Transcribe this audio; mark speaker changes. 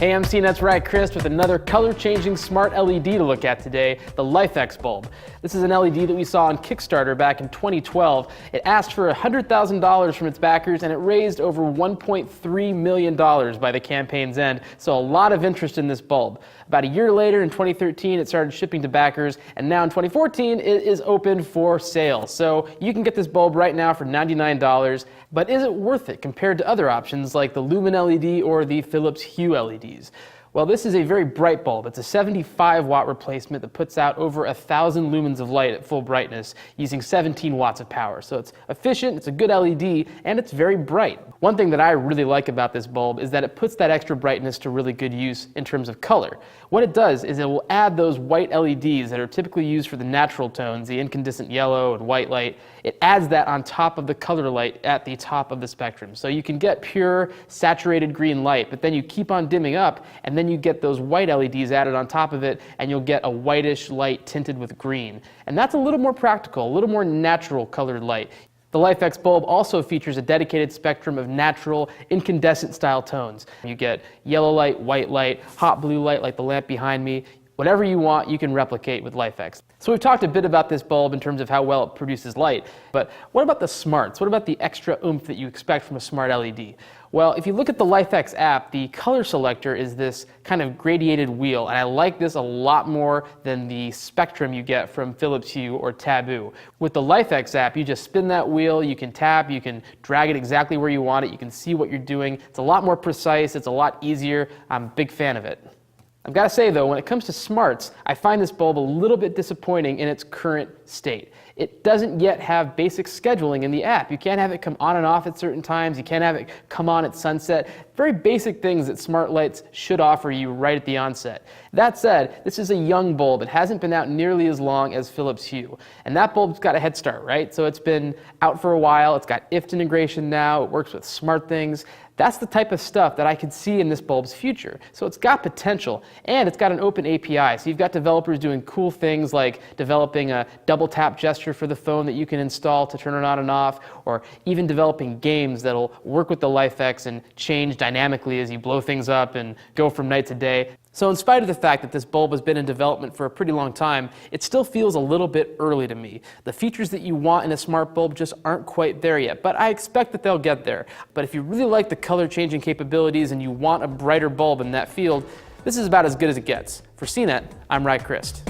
Speaker 1: Hey, I'm CNET's Right Chris with another color-changing smart LED to look at today, the LIFX bulb. This is an LED that we saw on Kickstarter back in 2012. It asked for $100,000 from its backers and it raised over $1.3 million by the campaign's end, so a lot of interest in this bulb. About a year later, in 2013, it started shipping to backers, and now in 2014, it is open for sale. So you can get this bulb right now for $99, but is it worth it compared to other options like the Lumen LED or the Philips Hue LEDs? Well, this is a very bright bulb. It's a 75-watt replacement that puts out over 1,000 lumens of light at full brightness using 17 watts of power. So it's efficient, it's a good LED, and it's very bright. One thing that I really like about this bulb is that it puts that extra brightness to really good use in terms of color. What it does is it will add those white LEDs that are typically used for the natural tones, the incandescent yellow and white light. It adds that on top of the color light at the top of the spectrum. So you can get pure saturated green light, but then you keep on dimming up, and then you get those white LEDs added on top of it, and you'll get a whitish light tinted with green. And that's a little more practical, a little more natural colored light. The LIFX bulb also features a dedicated spectrum of natural incandescent style tones. You get yellow light, white light, hot blue light like the lamp behind me. Whatever you want, you can replicate with LIFX. So we've talked a bit about this bulb in terms of how well it produces light, but what about the smarts? What about the extra oomph that you expect from a smart LED? Well, if you look at the LIFX app, the color selector is this kind of gradiated wheel, and I like this a lot more than the spectrum you get from Philips Hue or Taboo. With the LIFX app, you just spin that wheel, you can tap, you can drag it exactly where you want it, you can see what you're doing. It's a lot more precise, it's a lot easier. I'm a big fan of it. I've got to say though, when it comes to smarts, I find this bulb a little bit disappointing in its current state. It doesn't yet have basic scheduling in the app. You can't have it come on and off at certain times. You can't have it come on at sunset. Very basic things that smart lights should offer you right at the onset. That said, this is a young bulb. It hasn't been out nearly as long as Philips Hue. And that bulb's got a head start, right? So it's been out for a while. It's got IFT integration now. It works with SmartThings. That's the type of stuff that I could see in this bulb's future. So it's got potential, and it's got an open API. So you've got developers doing cool things like developing a double tap gesture for the phone that you can install to turn it on and off, or even developing games that'll work with the LIFX and change dynamically as you blow things up and go from night to day. So in spite of the fact that this bulb has been in development for a pretty long time, it still feels a little bit early to me. The features that you want in a smart bulb just aren't quite there yet, but I expect that they'll get there. But if you really like the color changing capabilities and you want a brighter bulb in that field, this is about as good as it gets. For CNET, I'm Right Chris.